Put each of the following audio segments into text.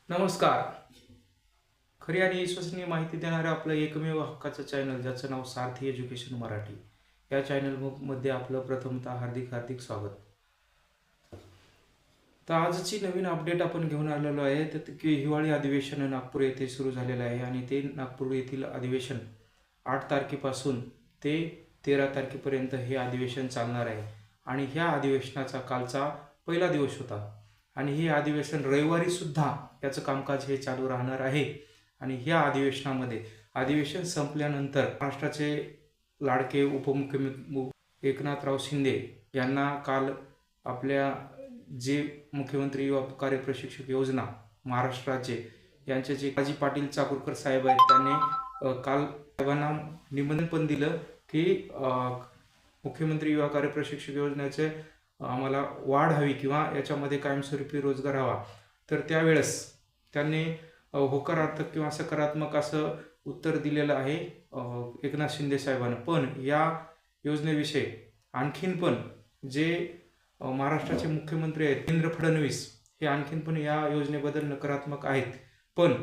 नमस्कार. खरी आणि विश्वसनीय माहिती देणारं आपलं एकमेव हक्काचं चॅनल, ज्याचं नाव सारथी एज्युकेशन मराठी, या चॅनलमध्ये आपलं प्रथमतः हार्दिक हार्दिक स्वागत. तर आजची नवीन अपडेट आपण घेऊन आलेलो आहे तर की हिवाळी अधिवेशन नागपूर येथे सुरू झालेलं आहे आणि ते नागपूर येथील अधिवेशन 8 तारखेपासून ते 13 तारखेपर्यंत हे अधिवेशन चालणार आहे. आणि ह्या अधिवेशनाचा कालचा पहिला दिवस होता आणि हे अधिवेशन रविवारी सुद्धा याचं कामकाज हे चालू राहणार आहे. आणि ह्या अधिवेशनामध्ये अधिवेशन संपल्यानंतर महाराष्ट्राचे लाडके उपमुख्यमंत्री एकनाथराव शिंदे यांना काल आपल्या जे मुख्यमंत्री युवा कार्य प्रशिक्षक योजना महाराष्ट्र राज्य यांचे जे बालाजी पाटील चाकूरकर साहेब आहेत, त्यांनी काल साहेबांना निमंत्रण पण दिलं की मुख्यमंत्री युवा कार्य प्रशिक्षक योजनेचे आम्हाला वाढ हवी किंवा याच्यामध्ये कायमस्वरूपी रोजगार हवा. तर त्यावेळेस त्यांनी होकारार्थक किंवा सकारात्मक असं उत्तर दिलेलं आहे एकनाथ शिंदे साहेबांना. पण या योजनेविषयी आणखीन पण जे महाराष्ट्राचे मुख्यमंत्री आहेत देवेंद्र फडणवीस, हे आणखीन पण या योजनेबद्दल नकारात्मक आहेत. पण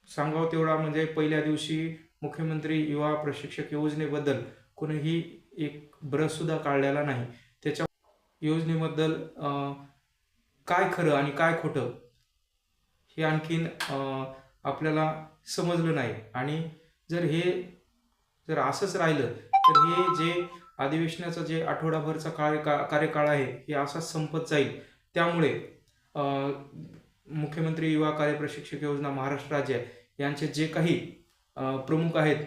सांगावं तेवढा म्हणजे पहिल्या दिवशी मुख्यमंत्री युवा प्रशिक्षक योजनेबद्दल कोणीही एक ब्रश सुद्धा काढलेला नाही. त्याच्या योजनेबद्दल काय खरं आणि काय खोटं हे आणखीन आपल्याला समजलं नाही. आणि जर असंच राहिलं तर हे जे अधिवेशनाचं जे आठवडाभरचा कार्यकाळ आहे हे असाच संपत जाईल. त्यामुळे मुख्यमंत्री युवा कार्य प्रशिक्षक योजना महाराष्ट्र राज्य यांचे जे काही प्रमुख आहेत,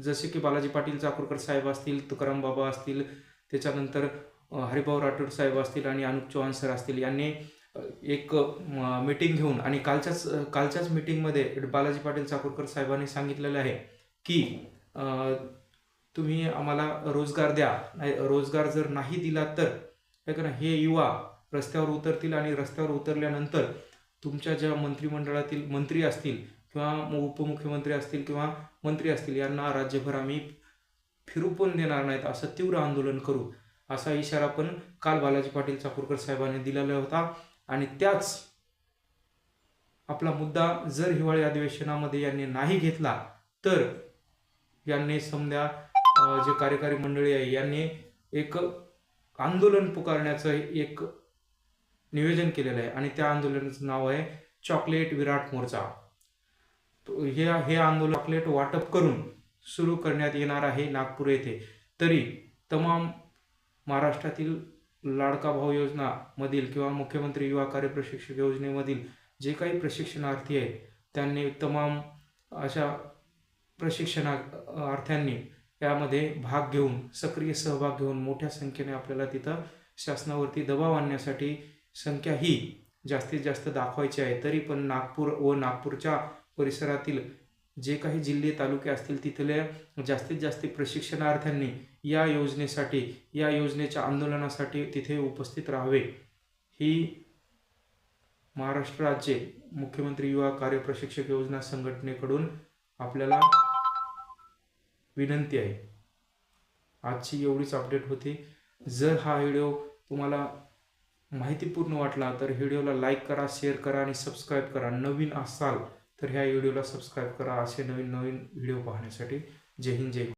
जसे की बालाजी पाटील चाकूरकर साहेब असतील, तुकाराम बाबा असतील, त्याच्यानंतर हरिभाऊ राठोड साहेब असतील आणि अनुप चव्हाण सर असतील, यांनी एक मीटिंग घेऊन आणि कालच्याच मीटिंगमध्ये बालाजी पाटील चाकूरकर साहेबांनी सांगितलेलं आहे की तुम्ही आम्हाला रोजगार द्या. रोजगार जर नाही दिला तर हे युवा रस्त्यावर उतरतील आणि रस्त्यावर उतरल्यानंतर तुमच्या ज्या मंत्रिमंडळातील मंत्री असतील किंवा उपमुख्यमंत्री असतील किंवा मंत्री असतील यांना राज्यभर आम्ही फिरू पण देणार नाहीत, असं तीव्र आंदोलन करू, असा इशारा पण काल बालाजी पाटील चाकूरकर साहेबांनी दिलेला होता. आणि त्याच आपला मुद्दा जर हिवाळी अधिवेशनामध्ये यांनी नाही घेतला तर यांनी समजा जे कार्यकारी मंडळी आहे यांनी एक आंदोलन पुकारण्याचं एक नियोजन केलेलं आहे आणि त्या आंदोलनाचं नाव आहे चॉकलेट विराट मोर्चा. हे आंदोलन चॉकलेट वाटप करून सुरू करण्यात येणार आहे नागपूर येथे. तरी तमाम महाराष्ट्रातील लाडका भाऊ योजना मधील किंवा मुख्यमंत्री युवा कार्य प्रशिक्षक योजनेमधील जे काही प्रशिक्षणार्थी आहेत त्यांनी तमाम अशा प्रशिक्षणार्थ्यांनी यामध्ये भाग घेऊन सक्रिय सहभाग घेऊन मोठ्या संख्येने आपल्याला तिथं शासनावरती दबाव आणण्यासाठी संख्या ही जास्तीत जास्त दाखवायची आहे. तरी पण नागपूर व नागपूरच्या परिसरातील जे काही जिल्हे तालुके असतील तिथल्या जास्तीत जास्त प्रशिक्षणार्थ्यांनी या योजनेसाठी या योजनेच्या आंदोलनासाठी तिथे उपस्थित राहावे ही महाराष्ट्र राज्य मुख्यमंत्री युवा कार्य प्रशिक्षक योजना संघटनेकडून आपल्याला विनंती आहे. आजची एवढीच अपडेट होती. जर हा व्हिडिओ तुम्हाला माहितीपूर्ण वाटला तर व्हिडिओला लाईक करा, शेअर करा आणि सबस्क्राईब करा. नवीन असाल तर ह्या व्हिडिओला सबस्क्राईब करा असे नवीन व्हिडिओ पाहण्यासाठी. जय हिंद, जय